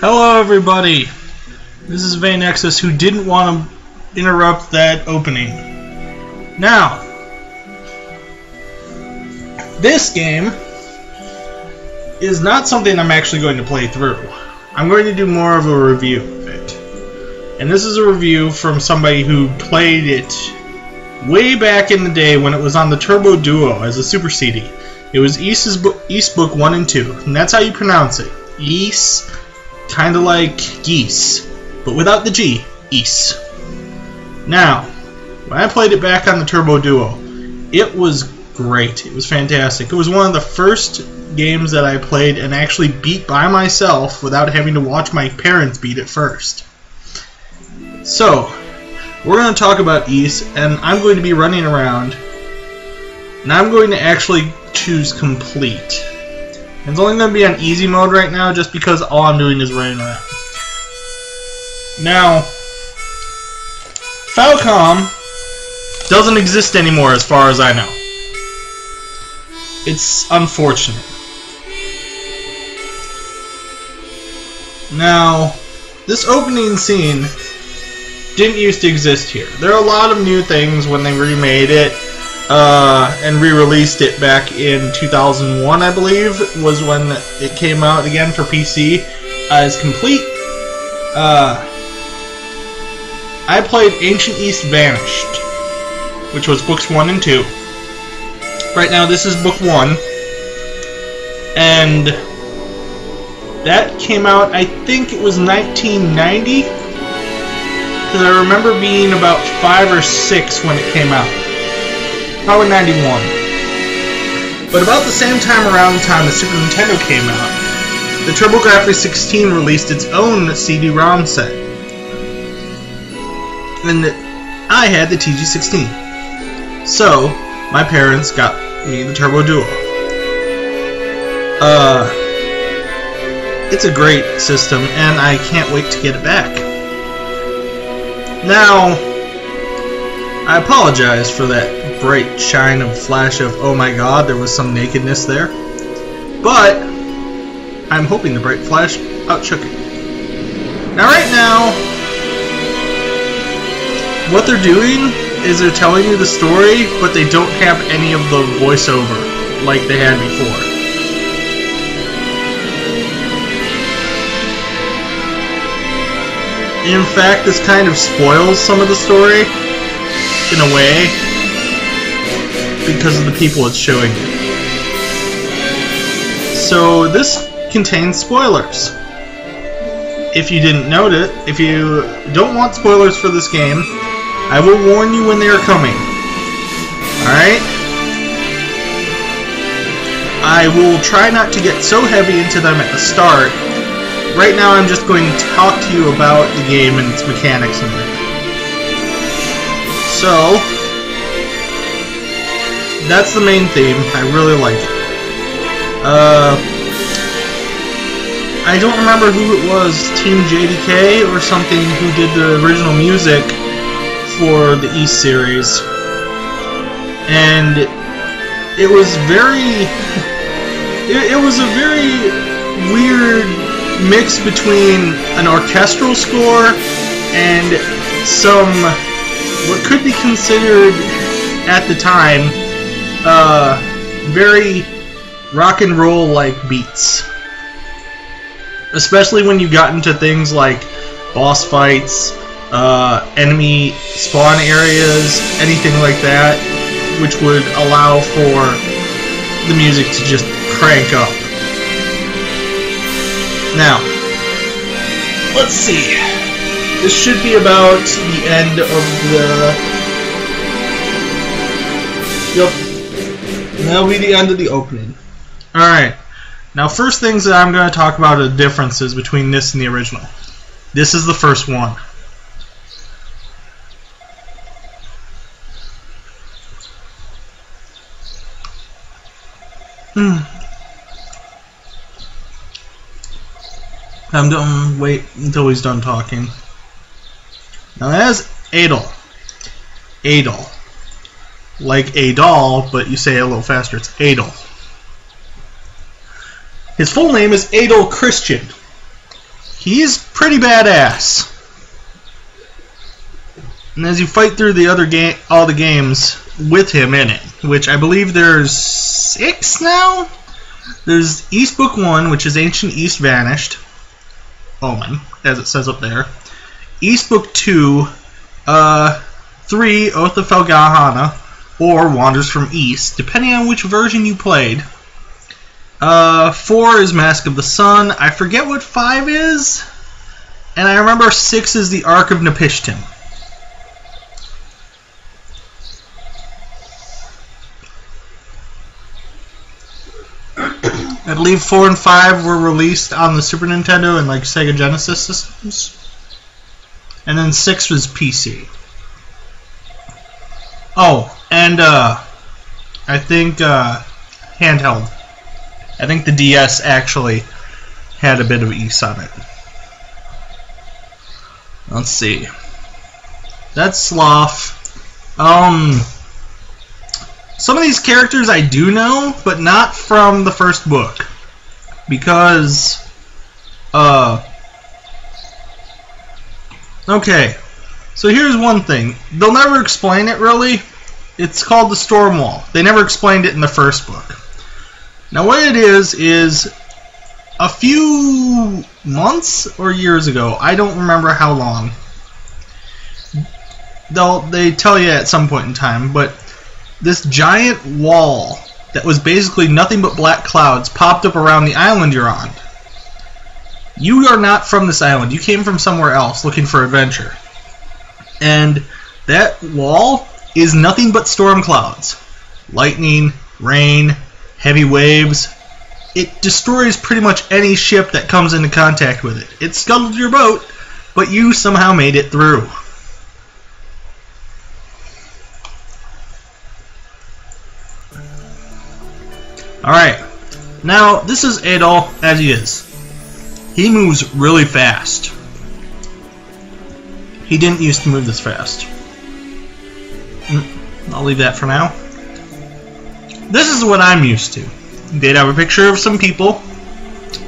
Hello everybody, this is Veinexes who didn't want to interrupt that opening. Now, this game is not something I'm actually going to play through. I'm going to do more of a review of it. And this is a review from somebody who played it way back in the day when it was on the Turbo Duo as a Super CD. It was Eese Book 1 and 2, and that's how you pronounce it. Eese. Kind of like geese, but without the G. Eese. Now, when I played it back on the Turbo Duo, it was great. It was fantastic. It was one of the first games that I played and actually beat by myself without having to watch my parents beat it first. So, we're going to talk about Eese, and I'm going to be running around, and I'm going to actually choose complete. It's only going to be on easy mode right now just because all I'm doing is running around. Now, Falcom doesn't exist anymore as far as I know. It's unfortunate. Now, this opening scene didn't used to exist here. There are a lot of new things when they remade it. And re-released it back in 2001, I believe, was when it came out again for PC as complete. I played Ancient East Vanished, which was books 1 and 2. Right now, this is book 1, and that came out, I think it was 1990, because I remember being about 5 or 6 when it came out. Probably 91. But about the same time around the time the Super Nintendo came out, the TurboGrafx-16 released its own CD-ROM set. And I had the TG-16. So, my parents got me the Turbo Duo. It's a great system, and I can't wait to get it back. Now, I apologize for that bright shine of flash of, oh my god, there was some nakedness there. But I'm hoping the bright flash outshook it. Now right now, what they're doing is they're telling you the story, but they don't have any of the voiceover like they had before. In fact, this kind of spoils some of the story in a way, because of the people it's showing you. So this contains spoilers. If you didn't note it, if you don't want spoilers for this game, I will warn you when they are coming. Alright? I will try not to get so heavy into them at the start. Right now I'm just going to talk to you about the game and its mechanics and everything. So, that's the main theme. I really like it. I don't remember who it was, Team JDK or something, who did the original music for the Eese series. And it was very... it was a very weird mix between an orchestral score and some... what could be considered, at the time, very rock and roll like beats. Especially when you got into things like boss fights, enemy spawn areas, anything like that, which would allow for the music to just crank up. Now, let's see. This should be about the end of the... Yep. That'll be the end of the opening. Alright. Now, first things that I'm going to talk about are the differences between this and the original. This is the first one. I'm done. Wait until he's done talking. Now that's Adol. Adol. Like a doll, but you say it a little faster. It's Adol. His full name is Adol Christian. He's pretty badass. And as you fight through the other all the games with him in it, which I believe there's 6 now. There's Eese Book 1, which is Ancient East Vanished, Omen, as it says up there. Eese Book 2, 3, Oath of Felgahana, or Wanders from East, depending on which version you played. 4 is Mask of the Sun. I forget what 5 is, and I remember 6 is the Ark of Napishtim. I believe 4 and 5 were released on the Super Nintendo and like Sega Genesis systems. And then 6 was PC. Oh, and I think handheld. I think the DS actually had a bit of Eese on it. Let's see. That's Sloth. Some of these characters I do know, but not from the first book. Because, okay. So here's one thing. They'll never explain it, really. It's called the Storm Wall. They never explained it in the first book. Now what it is a few months or years ago, I don't remember how long. They tell you at some point in time, but this giant wall that was basically nothing but black clouds popped up around the island you're on. You are not from this island. You came from somewhere else looking for adventure. And that wall is nothing but storm clouds. Lightning, rain, heavy waves. It destroys pretty much any ship that comes into contact with it. It scuttled your boat, but you somehow made it through. Alright, now this is Adol as he is. He moves really fast. He didn't used to move this fast. I'll leave that for now. This is what I'm used to. They'd have a picture of some people,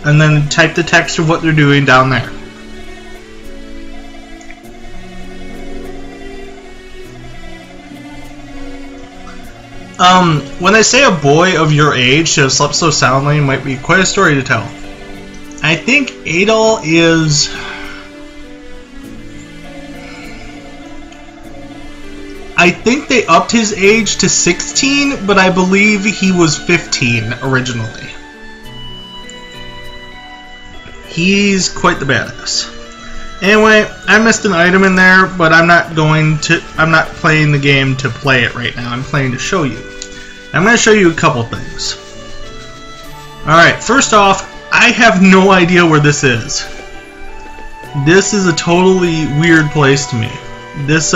and then type the text of what they're doing down there. When they say a boy of your age to have slept so soundly might be quite a story to tell. I think Adol is... I think they upped his age to 16, but I believe he was 15 originally. He's quite the badass. Anyway, I missed an item in there, but I'm not playing the game to play it right now. I'm playing to show you. I'm going to show you a couple things. Alright, first off, I have no idea where this is. This is a totally weird place to me. This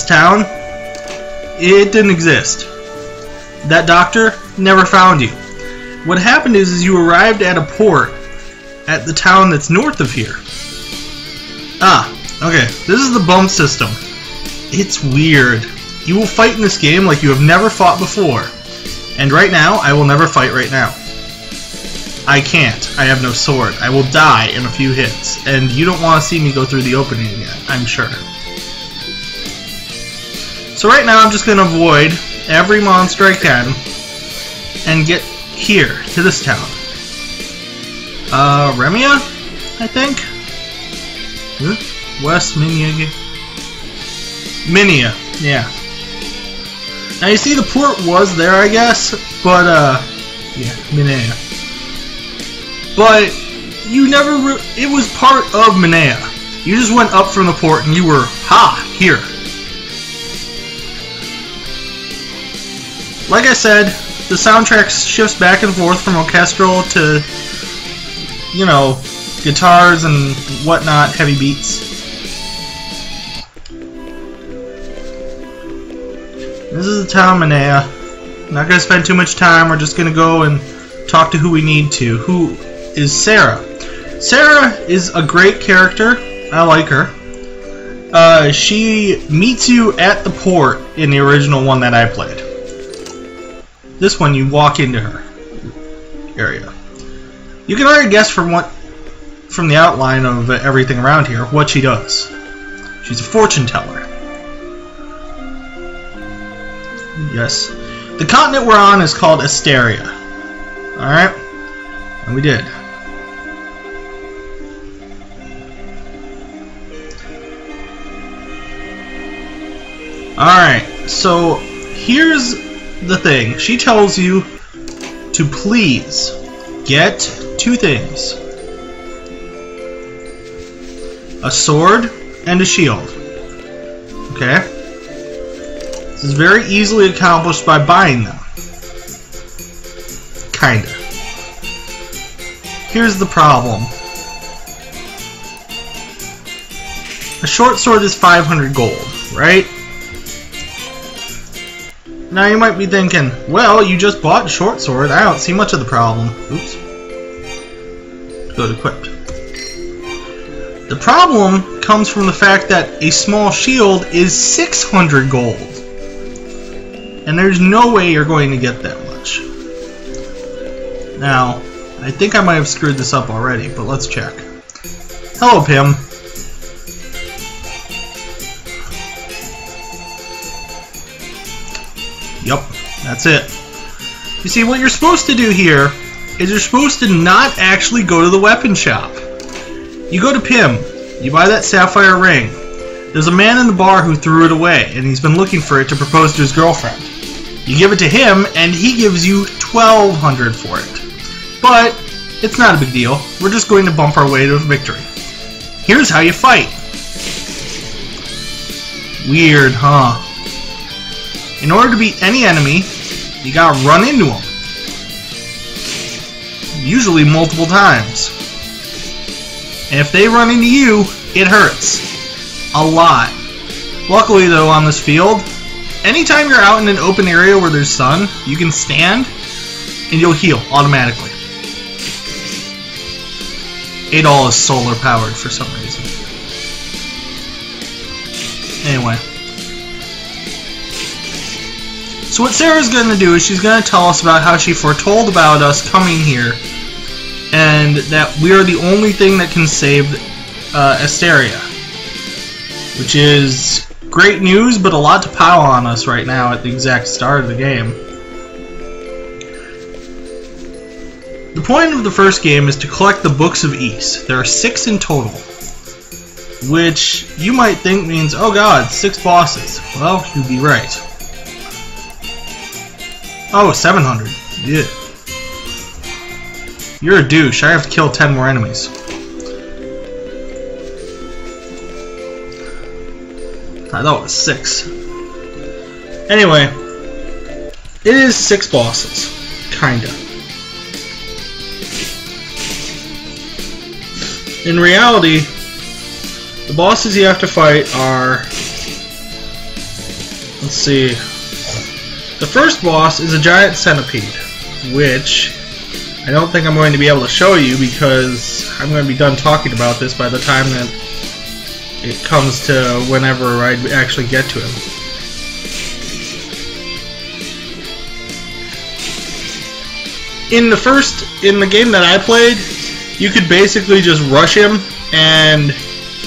town, it didn't exist. That doctor never found you. What happened is you arrived at a port at the town that's north of here. Ah, okay. This is the bump system. It's weird. You will fight in this game like you have never fought before. And right now, I will never fight right now. I can't. I have no sword. I will die in a few hits. And you don't want to see me go through the opening again, I'm sure. So right now, I'm just going to avoid every monster I can and get here, to this town. Remia, I think? West Minia. Minia, yeah. Now you see the port was there, I guess, but, yeah, Minia. But, you never, it was part of Minia. You just went up from the port and you were, here. Like I said, the soundtrack shifts back and forth from orchestral to, you know, guitars and whatnot, heavy beats. This is the town of Manea. Not going to spend too much time, we're just going to go and talk to who we need to. Who is Sarah? Sarah is a great character. I like her. She meets you at the port in the original one that I played. This one, you walk into her area. You can already guess from what from the outline of everything around here what she does. She's a fortune teller. Yes. The continent we're on is called Asteria. Alright? And we did. Alright, so here's the thing. She tells you to please get 2 things. A sword and a shield. Okay? This is very easily accomplished by buying them. Kinda. Here's the problem. A short sword is 500 gold, right? Now you might be thinking, well, you just bought a short sword. I don't see much of the problem. Oops. Go to equipped. The problem comes from the fact that a small shield is 600 gold. And there's no way you're going to get that much. Now, I think I might have screwed this up already, but let's check. Hello, Pim. Yup, that's it. You see, what you're supposed to do here is you're supposed to not actually go to the weapon shop. You go to Pim, you buy that sapphire ring. There's a man in the bar who threw it away, and he's been looking for it to propose to his girlfriend. You give it to him, and he gives you 1,200 for it. But it's not a big deal. We're just going to bump our way to victory. Here's how you fight. Weird, huh? In order to beat any enemy, you gotta run into them. Usually multiple times. And if they run into you, it hurts. A lot. Luckily though, on this field, anytime you're out in an open area where there's sun, you can stand and you'll heal automatically. Adol is solar powered for some reason. Anyway. So what Sarah's going to do is she's going to tell us about how she foretold about us coming here and that we are the only thing that can save Asteria. Which is great news, but a lot to pile on us right now at the exact start of the game. The point of the first game is to collect the books of Eese. There are 6 in total. Which you might think means, oh god, 6 bosses. Well, you'd be right. Oh, 700. Yeah. You're a douche. I have to kill 10 more enemies. I thought it was 6. Anyway, it is 6 bosses. Kinda. In reality, the bosses you have to fight are... Let's see... The first boss is a giant centipede, which I don't think I'm going to be able to show you because I'm going to be done talking about this by the time that it comes to whenever I actually get to him. In the game that I played, you could basically just rush him and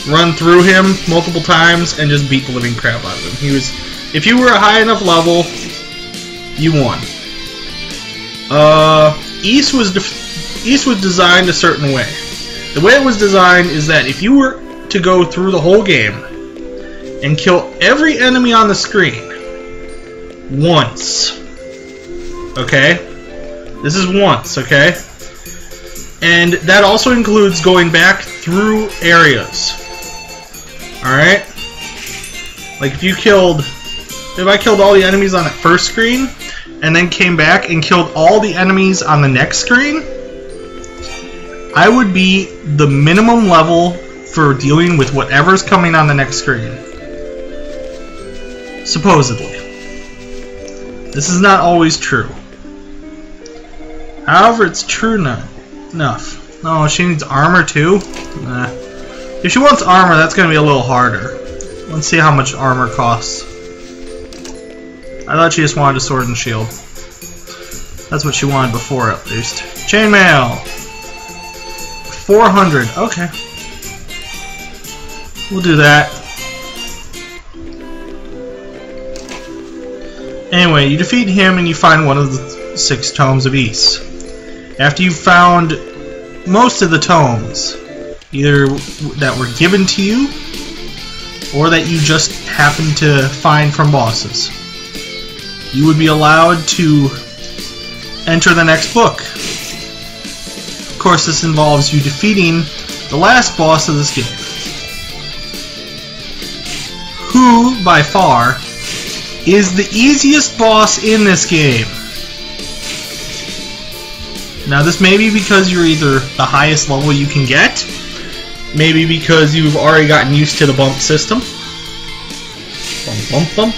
run through him multiple times and just beat the living crap out of him. If you were a high enough level, you won. Eese was designed a certain way. The way it was designed is that if you were to go through the whole game and kill every enemy on the screen once, okay? This is once, okay? And that also includes going back through areas. Alright? Like if I killed all the enemies on that first screen and then came back and killed all the enemies on the next screen, I would be the minimum level for dealing with whatever's coming on the next screen. Supposedly. This is not always true. However, it's true enough. Oh, she needs armor too? Nah. If she wants armor, that's going to be a little harder. Let's see how much armor costs. I thought she just wanted a sword and shield. That's what she wanted before, at least. Chainmail! 400. Okay. We'll do that. Anyway, you defeat him and you find one of the 6 tomes of Eese. After you've found most of the tomes, either that were given to you or that you just happened to find from bosses, you would be allowed to enter the next book. Of course, this involves you defeating the last boss of this game, who, by far, is the easiest boss in this game. Now, this may be because you're either the highest level you can get, maybe because you've already gotten used to the bump system. Bump, bump, bump.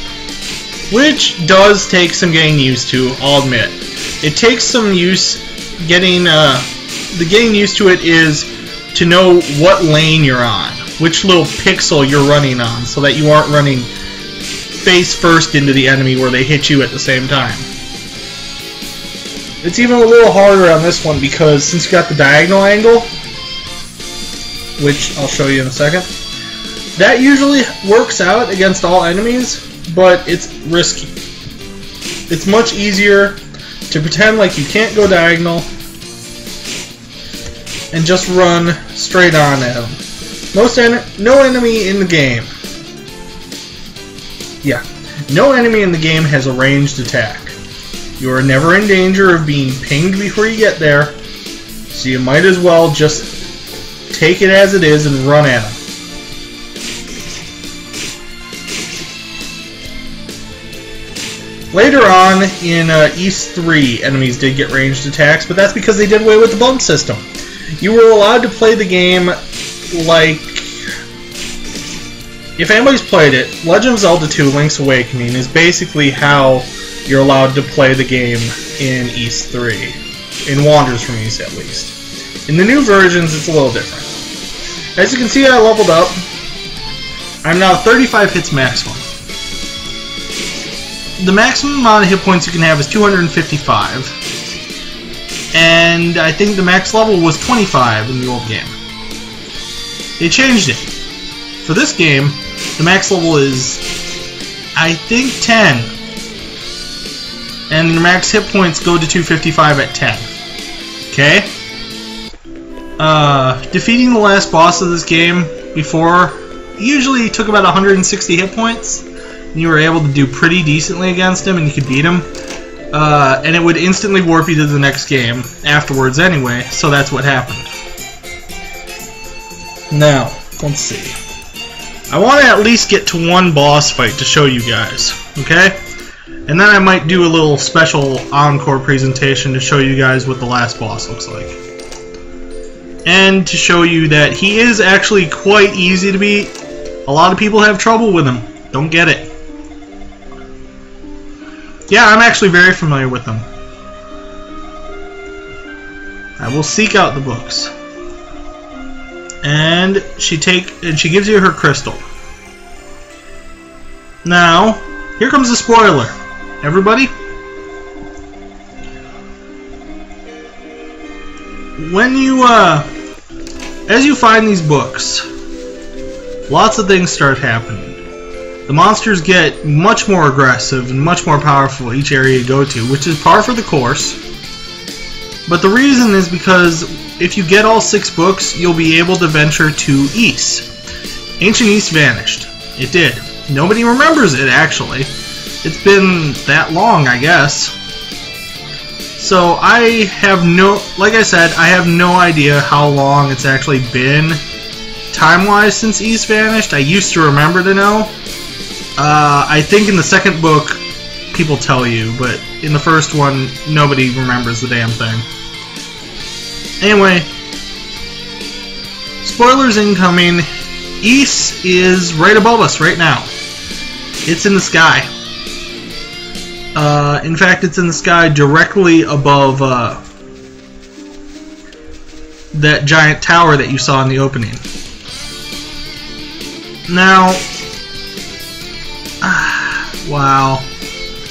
Which does take some getting used to, I'll admit. It takes some use getting, the getting used to it is to know what lane you're on, which little pixel you're running on, so that you aren't running face first into the enemy where they hit you at the same time. It's even a little harder on this one because since you got the diagonal angle, which I'll show you in a second, that usually works out against all enemies, but it's risky. It's much easier to pretend like you can't go diagonal and just run straight on at them. No enemy in the game. Yeah, no enemy in the game has a ranged attack. You are never in danger of being pinged before you get there, so you might as well just take it as it is and run at them. Later on in East 3, enemies did get ranged attacks, but that's because they did away with the bump system. You were allowed to play the game like... If anybody's played it, Legend of Zelda 2 Link's Awakening is basically how you're allowed to play the game in East 3. In Wanders from East, at least. In the new versions, it's a little different. As you can see, I leveled up. I'm now 35 hits maximum. The maximum amount of hit points you can have is 255. And I think the max level was 25 in the old game. They changed it. For this game, the max level is, I think, 10. And your max hit points go to 255 at 10. Okay? Defeating the last boss of this game before usually took about 160 hit points. And you were able to do pretty decently against him and you could beat him. And it would instantly warp you to the next game afterwards anyway, so that's what happened. Now, let's see. I want to at least get to one boss fight to show you guys, okay? And then I might do a little special encore presentation to show you guys what the last boss looks like. And to show you that he is actually quite easy to beat. A lot of people have trouble with him. Don't get it. Yeah, I'm actually very familiar with them. I will seek out the books. And she gives you her crystal. Now, here comes the spoiler. Everybody? When you, as you find these books, lots of things start happening. The monsters get much more aggressive and much more powerful each area you go to, which is par for the course. But the reason is because if you get all 6 books, you'll be able to venture to Eese. Ancient East vanished. It did. Nobody remembers it, actually. It's been that long, I guess. So I have no, like I said, I have no idea how long it's actually been time-wise since Eese vanished. I used to remember to know. I think in the second book, people tell you, but in the first one, nobody remembers the damn thing. Anyway, spoilers incoming. Eese is right above us right now. It's in the sky. In fact, it's in the sky directly above that giant tower that you saw in the opening. Now, wow.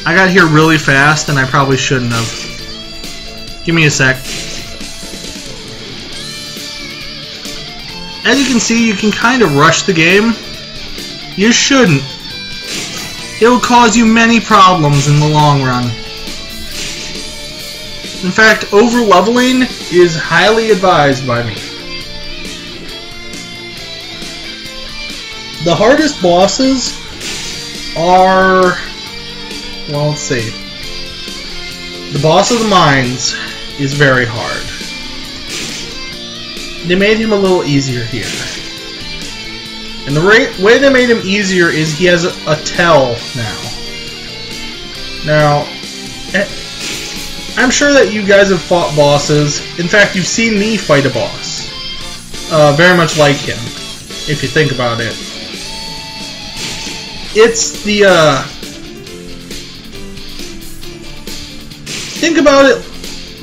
I got here really fast and I probably shouldn't have. Give me a sec. As you can see, you can kind of rush the game. You shouldn't. It will cause you many problems in the long run. In fact, over-leveling is highly advised by me. The hardest bosses are... well, let's see. The boss of the mines is very hard. They made him a little easier here. And the way they made him easier is he has a tell now. Now, I'm sure that you guys have fought bosses. In fact, you've seen me fight a boss. Very much like him, if you think about it. It's the, think about it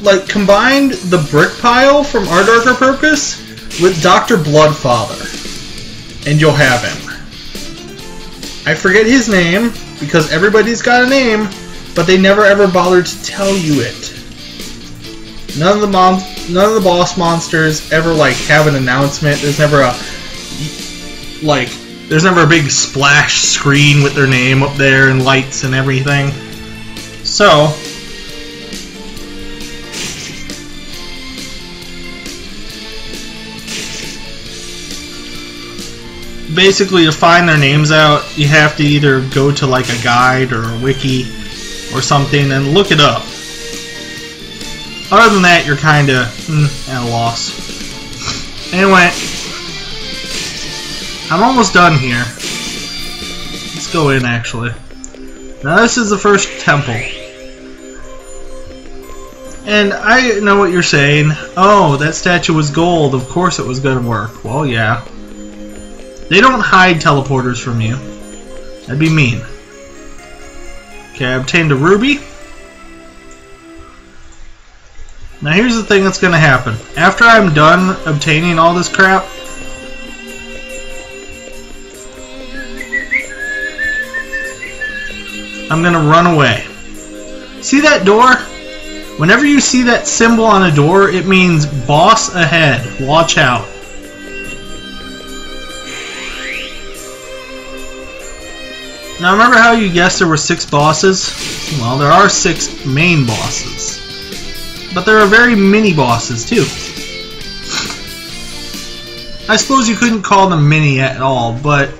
like combined the brick pile from Our Darker Purpose with Dr. Bloodfather, and you'll have him. I forget his name because everybody's got a name, but they never ever bothered to tell you it. None of the boss monsters ever like have an announcement. There's never a there's never a big splash screen with their name up there and lights and everything. So basically, to find their names out, you have to either go to like a guide or a wiki or something and look it up. Other than that, you're kind of at a loss. Anyway, I'm almost done here. Let's go in, actually. Now, this is the first temple. And I know what you're saying. Oh, that statue was gold. Of course it was going to work. Well, yeah. They don't hide teleporters from you. That'd be mean. Okay, I obtained a ruby. Now here's the thing that's going to happen. After I'm done obtaining all this crap, I'm going to run away. See that door? Whenever you see that symbol on a door, it means boss ahead. Watch out. Now remember how you guessed there were 6 bosses? Well, there are 6 main bosses. But there are very mini bosses too. I suppose you couldn't call them mini at all, but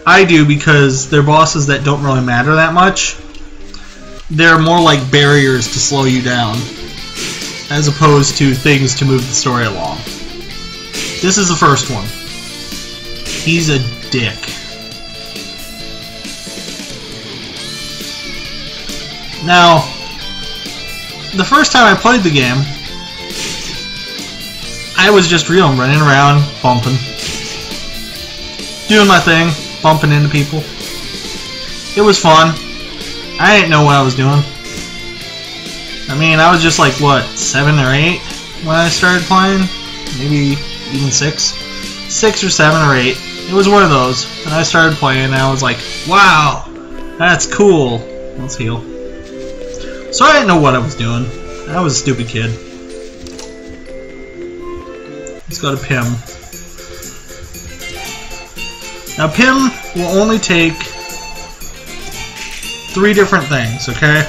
I do because they're bosses that don't really matter that much. They're more like barriers to slow you down, as opposed to things to move the story along. This is the first one. He's a dick. Now, the first time I played the game, I was just real, running around, bumping, doing my thing, bumping into people. It was fun. I didn't know what I was doing. I mean, I was just like, what, 7 or 8 when I started playing? Maybe even 6? 6 or 7 or 8. It was one of those. And I started playing and I was like, wow, that's cool. Let's heal. So I didn't know what I was doing. I was a stupid kid. Let's go to Pim. Now Pim will only take 3 different things, okay?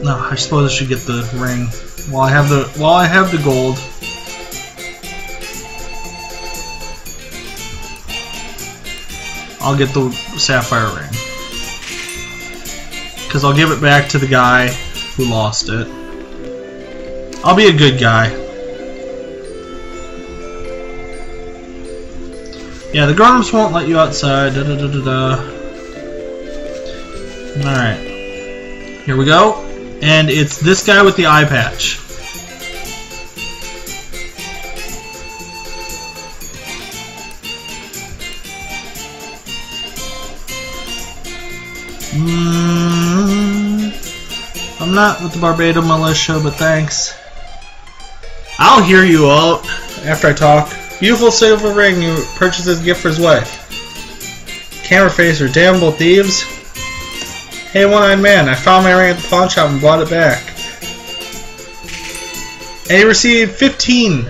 No, I suppose I should get the ring while I have the gold. I'll get the sapphire ring. Because I'll give it back to the guy who lost it. I'll be a good guy. Yeah, the grown-ups won't let you outside. Alright. Here we go. And it's this guy with the eye patch. I'm not with the Barbados Militia, but thanks. I'll hear you out after I talk. Beautiful silver ring you purchased as a gift for his wife. Camera facer, damnable thieves. Hey, one-eyed man, I found my ring at the pawn shop and brought it back. And he received 15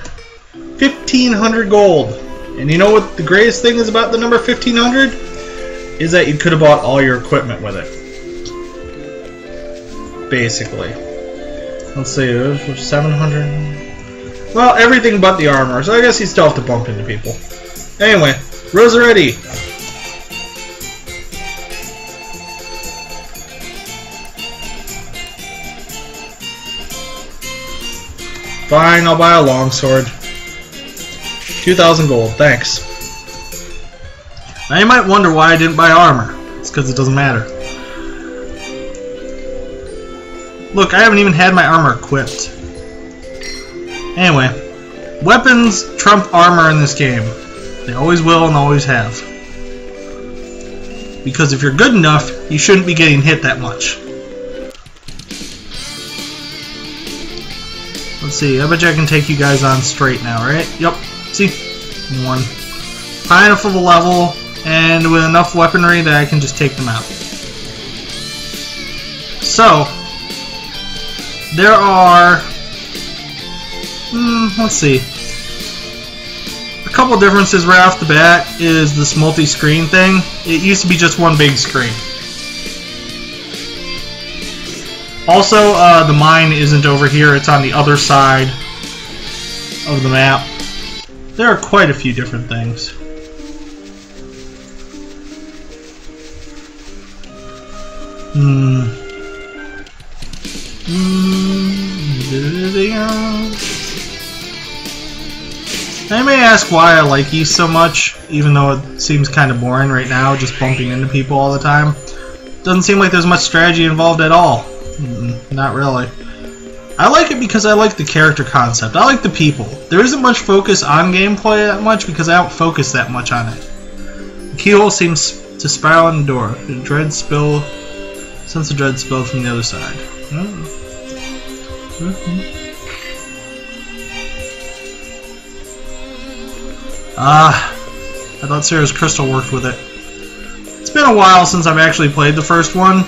1,500 gold. And you know what the greatest thing is about the number 1,500? Is that you could have bought all your equipment with it. Basically. Let's see, 700. Well, everything but the armor, so I guess you still have to bump into people. Anyway, Rosaretti. Fine, I'll buy a longsword. 2,000 gold, thanks. Now you might wonder why I didn't buy armor. It's because it doesn't matter. Look, I haven't even had my armor equipped. Anyway, weapons trump armor in this game. They always will and always have. Because if you're good enough, you shouldn't be getting hit that much. Let's see, I bet you I can take you guys on straight now, right? Yep, see? One. High enough of a level, and with enough weaponry that I can just take them out. So, there are... let's see. A couple differences right off the bat is this multi-screen thing. It used to be just one big screen. Also, the mine isn't over here, it's on the other side of the map. There are quite a few different things. I may ask why I like Eese so much, even though it seems kind of boring right now, just bumping into people all the time. Doesn't seem like there's much strategy involved at all. Not really. I like it because I like the character concept. I like the people. There isn't much focus on gameplay that much because I don't focus that much on it. The keyhole seems to spiral in the door. The dread spill. Sense the dread spill from the other side. I thought Sarah's crystal worked with it. It's been a while since I've actually played the first one.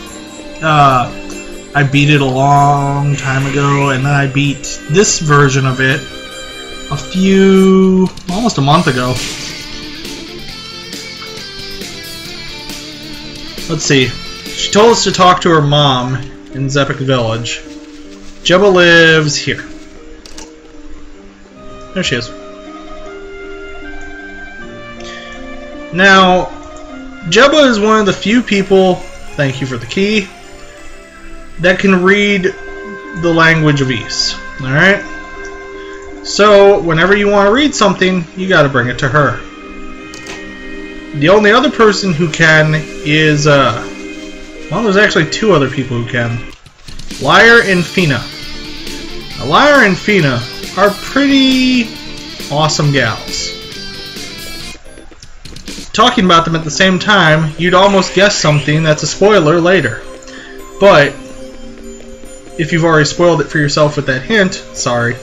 I beat it a long time ago, and then I beat this version of it almost a month ago. Let's see. She told us to talk to her mom in Zepik Village. Jebba lives here. There she is. Now, Jebba is one of the few people, thank you for the key, that can read the language of Eese. Alright? So, whenever you want to read something, you gotta bring it to her. The only other person who can is, well, there's actually two other people who can. Lyre and Fina. Now, Lyre and Fina are pretty awesome gals. Talking about them at the same time, you'd almost guess something that's a spoiler later. But, if you've already spoiled it for yourself with that hint, sorry.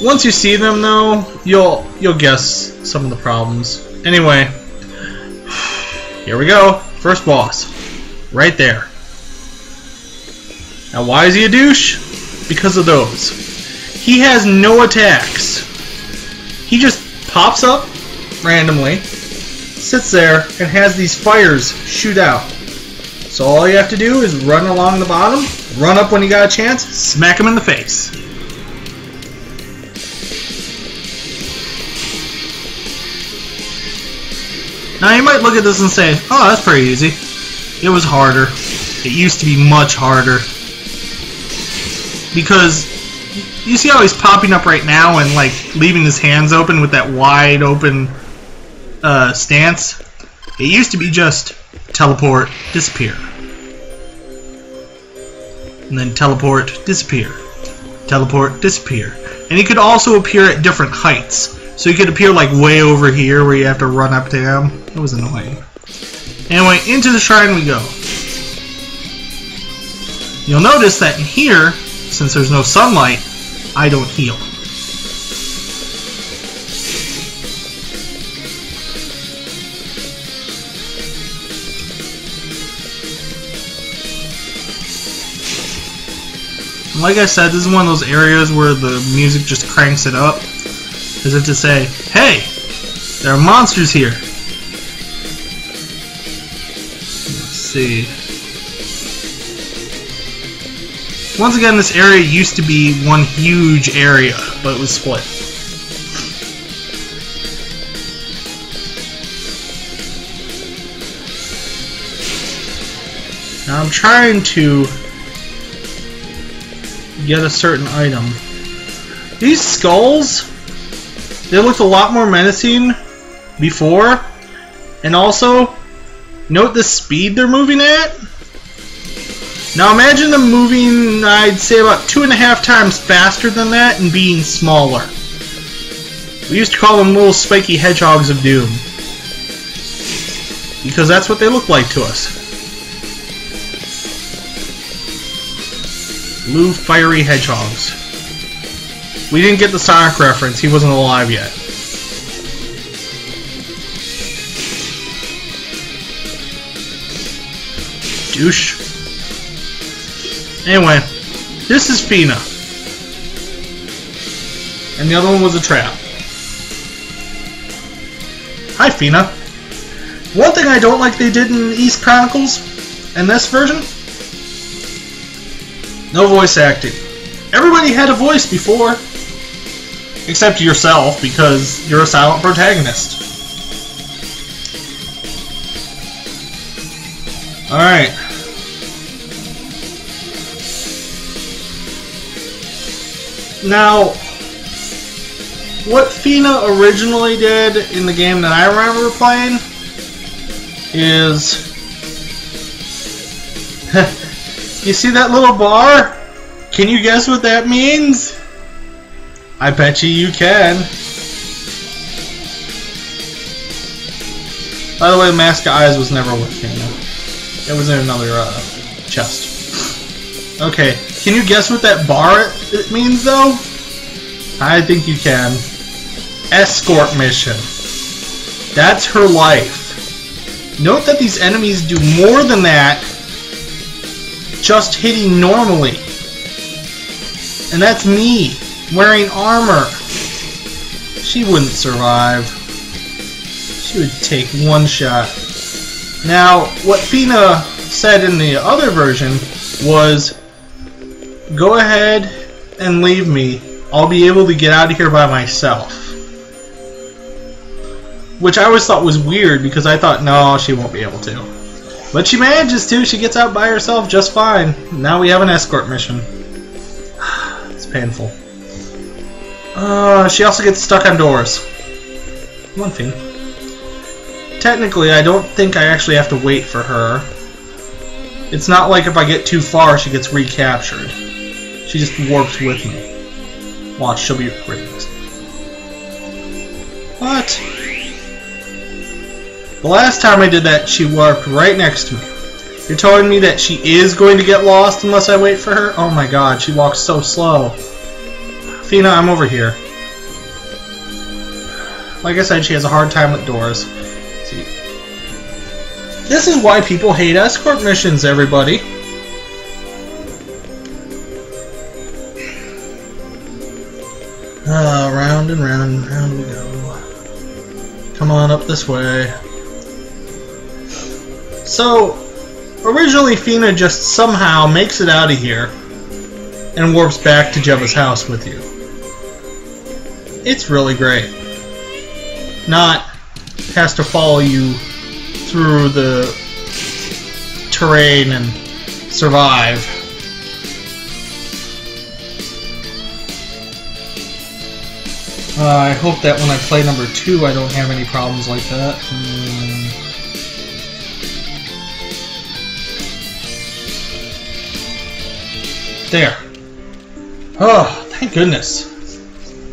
Once you see them, though, you'll guess some of the problems. Anyway, here we go. First boss. Right there. Now, why is he a douche? Because of those. He has no attacks. He just pops up randomly, sits there, and has these fires shoot out. So all you have to do is run along the bottom, run up when you got a chance, smack him in the face. Now you might look at this and say, oh, that's pretty easy. It was harder. It used to be much harder. Because you see how he's popping up right now and like leaving his hands open with that wide open stance? It used to be just teleport, disappear. And then teleport, disappear. Teleport, disappear. And he could also appear at different heights. So he could appear like way over here where you have to run up to him. It was annoying. Anyway, into the shrine we go. You'll notice that in here, since there's no sunlight, I don't heal. Like I said, this is one of those areas where the music just cranks it up, as if to say, hey, there are monsters here. Let's see. Once again, this area used to be one huge area, but it was split. Now I'm trying to get a certain item. These skulls, they looked a lot more menacing before, and also note the speed they're moving at. Now imagine them moving, I'd say about 2.5 times faster than that and being smaller. We used to call them little spiky hedgehogs of doom, because that's what they look like to us. Blue fiery hedgehogs. We didn't get the Sonic reference, he wasn't alive yet. Douche. Anyway, this is Fina. And the other one was a trap. Hi, Fina. One thing I don't like they did in Eese Chronicles, in this version, no voice acting. Everybody had a voice before, except yourself, because you're a silent protagonist. Alright. Now, what Fina originally did in the game that I remember playing is... You see that little bar? Can you guess what that means? I bet you can. By the way, the mask of eyes was never with Fina. It was in another chest. Okay, can you guess what that bar it means though? I think you can. Escort mission. That's her life. Note that these enemies do more than that just hitting normally. And that's me, wearing armor. She wouldn't survive. She would take one shot. Now, what Fina said in the other version was, go ahead and leave me. I'll be able to get out of here by myself. Which I always thought was weird because I thought, no, she won't be able to. But she manages to. She gets out by herself just fine. Now we have an escort mission. It's painful. She also gets stuck on doors. One thing. Technically, I don't think I actually have to wait for her. It's not like if I get too far, she gets recaptured. She just warps with me. Watch, she'll be right next to me. What? The last time I did that, she warped right next to me. You're telling me that she is going to get lost unless I wait for her? Oh my god, she walks so slow. Fina, I'm over here. Like I said, she has a hard time with doors. See, this is why people hate escort missions, everybody. Round and round and round we go. Come on up this way. So, originally Fina just somehow makes it out of here and warps back to Jebba's house with you. It's really great. Not has to follow you through the terrain and survive. I hope that when I play number 2 I don't have any problems like that. There. Oh, thank goodness.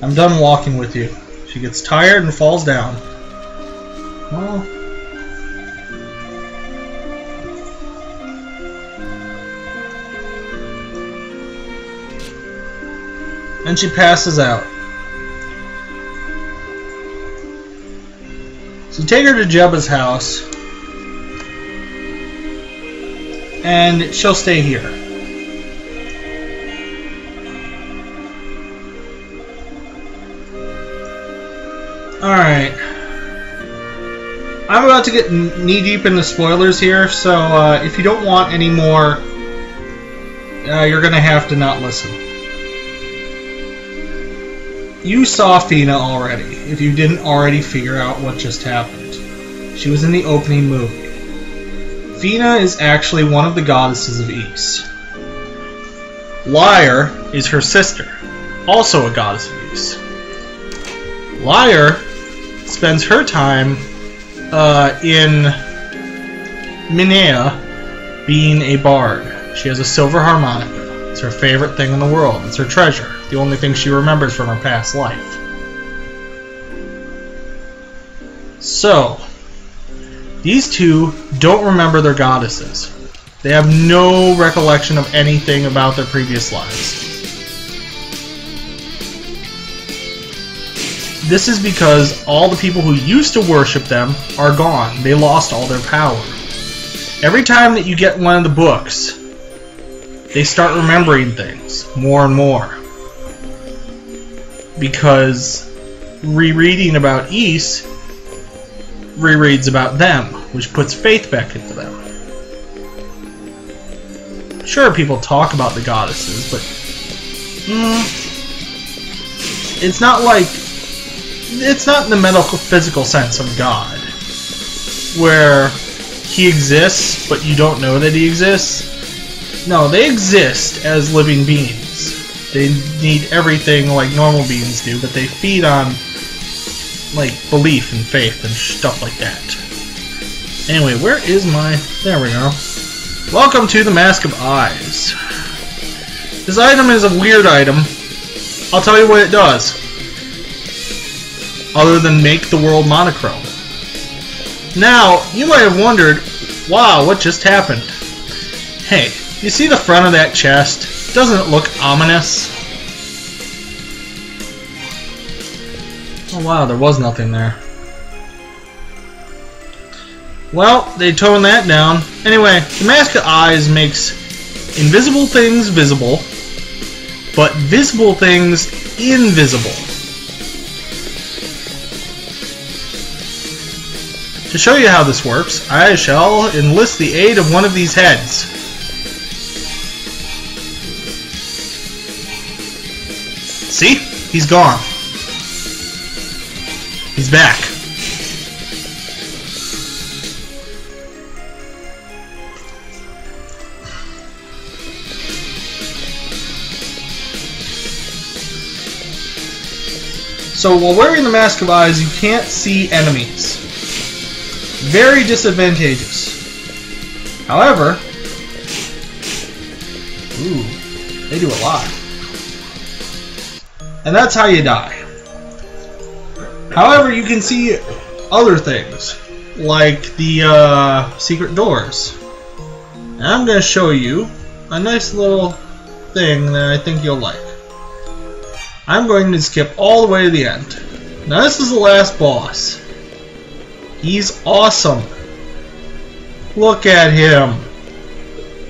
I'm done walking with you. She gets tired and falls down. Well. And she passes out. So take her to Jebba's house. And she'll stay here. Alright. I'm about to get knee-deep into spoilers here, so if you don't want any more, you're going to have to not listen. You saw Fina already, if you didn't already figure out what just happened. She was in the opening movie. Fina is actually one of the goddesses of Eese. Lyre is her sister, also a goddess of Eese. Lyre spends her time in Minea being a bard. She has a silver harmonica. It's her favorite thing in the world. It's her treasure. The only thing she remembers from her past life. So, these two don't remember their goddesses. They have no recollection of anything about their previous lives. This is because all the people who used to worship them are gone. They lost all their power. Every time that you get one of the books, they start remembering things more and more. Because rereading about Eese rereads about them, which puts faith back into them. Sure, people talk about the goddesses, but it's not like... It's not in the metaphysical sense of God, where he exists, but you don't know that he exists. No, they exist as living beings. They need everything like normal beings do, but they feed on, like, belief and faith and stuff like that. Anyway, where is my... There we go. Welcome to the Mask of Eyes. This item is a weird item. I'll tell you what it does. Other than make the world monochrome. Now, you might have wondered, wow, what just happened? Hey, you see the front of that chest? Doesn't it look ominous? Oh wow, there was nothing there. Well, they toned that down. Anyway, the Mask of Eyes makes invisible things visible, but visible things invisible. To show you how this works, I shall enlist the aid of one of these heads. See? He's gone. He's back. So while wearing the Mask of Eyes, you can't see enemies. Very disadvantageous. However, ooh, they do a lot. And that's how you die. However, you can see other things, like the secret doors. And I'm going to show you a nice little thing that I think you'll like. I'm going to skip all the way to the end. Now this is the last boss. He's awesome. Look at him.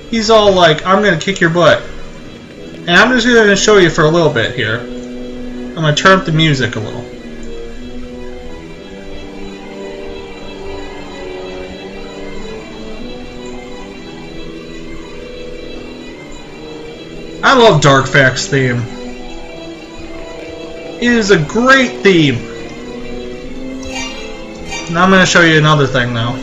He's all like, I'm going to kick your butt. And I'm just going to show you for a little bit here. I'm going to turn up the music a little. I love Dark Fact's theme. It is a great theme. Now I'm going to show you another thing now.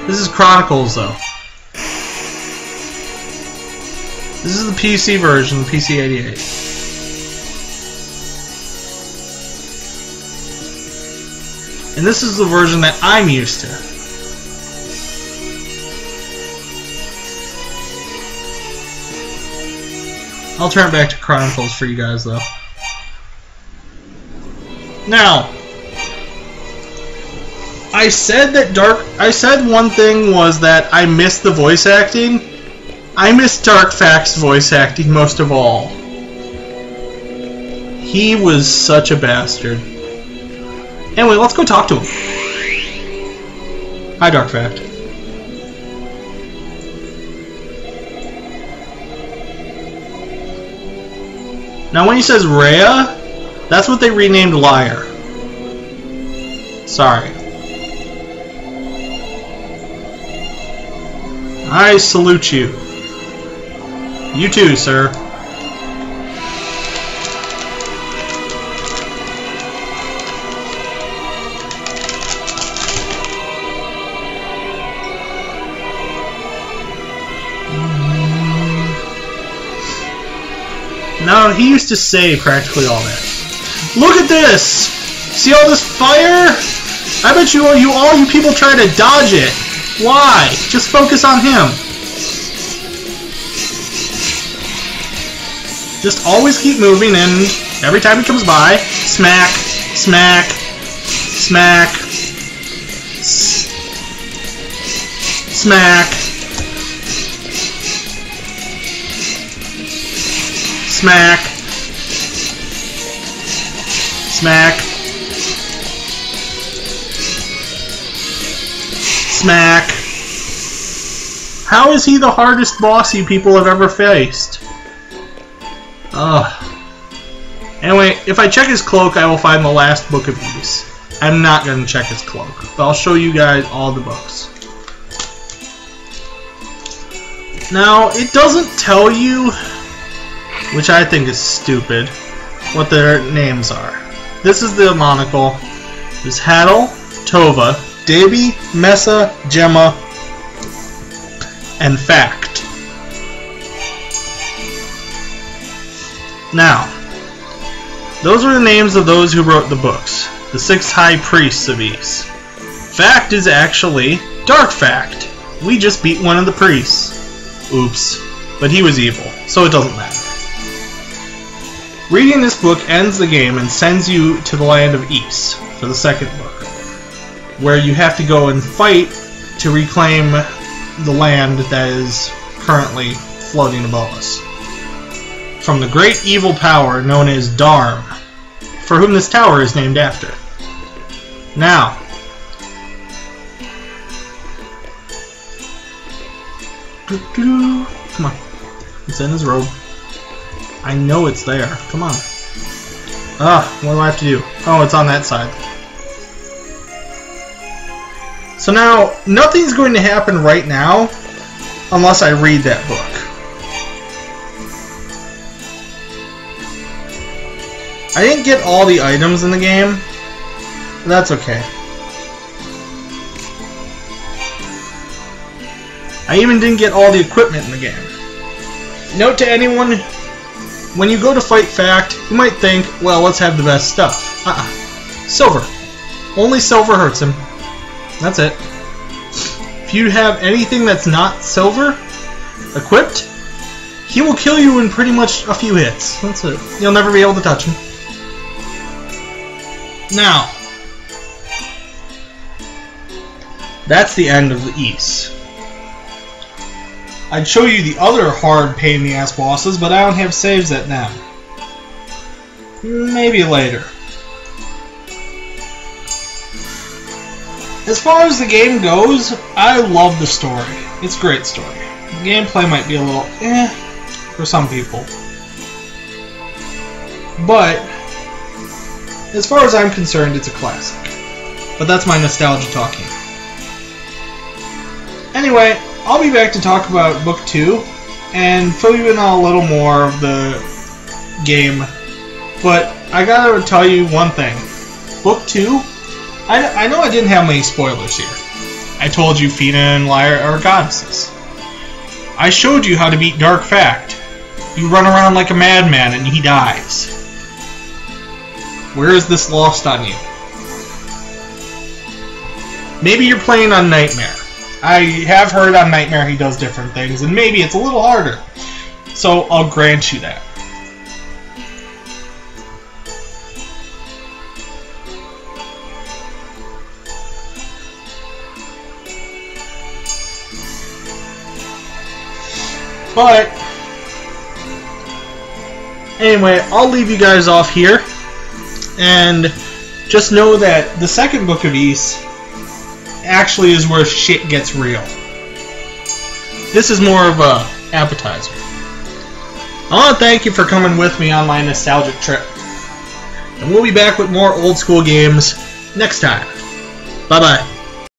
This is Chronicles though. This is the PC version, the PC-88. And this is the version that I'm used to. I'll turn it back to Chronicles for you guys though. Now, I said one thing was that I missed the voice acting. I miss Dark Fact's voice acting most of all. He was such a bastard. Anyway, let's go talk to him. Hi, Dark Fact. Now when he says Rhea, that's what they renamed Liar. Sorry. I salute you. You too, sir. Now, he used to say practically all that. Look at this! See all this fire? I bet all you people try to dodge it. Why? Just focus on him. Just always keep moving, and every time he comes by, smack, smack, smack, smack, smack, smack, smack. How is he the hardest boss you people have ever faced? Ugh. Anyway, if I check his cloak, I will find the last book of Eese. I'm not going to check his cloak, but I'll show you guys all the books. Now, it doesn't tell you, which I think is stupid, what their names are. This is the monocle. There's Haddle, Tova, Davy, Mesa, Gemma, and Fact. Now, those were the names of those who wrote the books, the 6 high priests of Eese. Fact is actually Dark Fact. We just beat one of the priests. Oops. But he was evil, so it doesn't matter. Reading this book ends the game and sends you to the land of Eese for the second book, where you have to go and fight to reclaim the land that is currently floating above us from the great evil power known as Darm, for whom this tower is named after. Now, come on, it's in his robe. I know it's there. Come on. What do I have to do? Oh, it's on that side. So now, nothing's going to happen right now unless I read that book. I didn't get all the items in the game. But that's okay. I even didn't get all the equipment in the game. Note to anyone, when you go to fight Fact, you might think, well, let's have the best stuff. Silver. Only silver hurts him. That's it. If you have anything that's not silver equipped, he will kill you in pretty much a few hits. That's it. You'll never be able to touch him. Now, that's the end of the Eese. I'd show you the other hard pain-in-the-ass bosses, but I don't have saves at them. Maybe later. As far as the game goes, I love the story. It's a great story. The gameplay might be a little for some people. But as far as I'm concerned, it's a classic. But that's my nostalgia talking. Anyway, I'll be back to talk about Book 2 and fill you in on a little more of the game. But I gotta tell you one thing. Book 2, I know I didn't have many spoilers here. I told you Fina and Liar are goddesses. I showed you how to beat Dark Fact. You run around like a madman and he dies. Where is this lost on you? Maybe you're playing on Nightmare. I have heard on Nightmare he does different things, and maybe it's a little harder. So I'll grant you that. But anyway, I'll leave you guys off here. And just know that the second book of Eese actually is where shit gets real. This is more of a appetizer. I want to thank you for coming with me on my nostalgic trip. And we'll be back with more old school games next time. Bye-bye.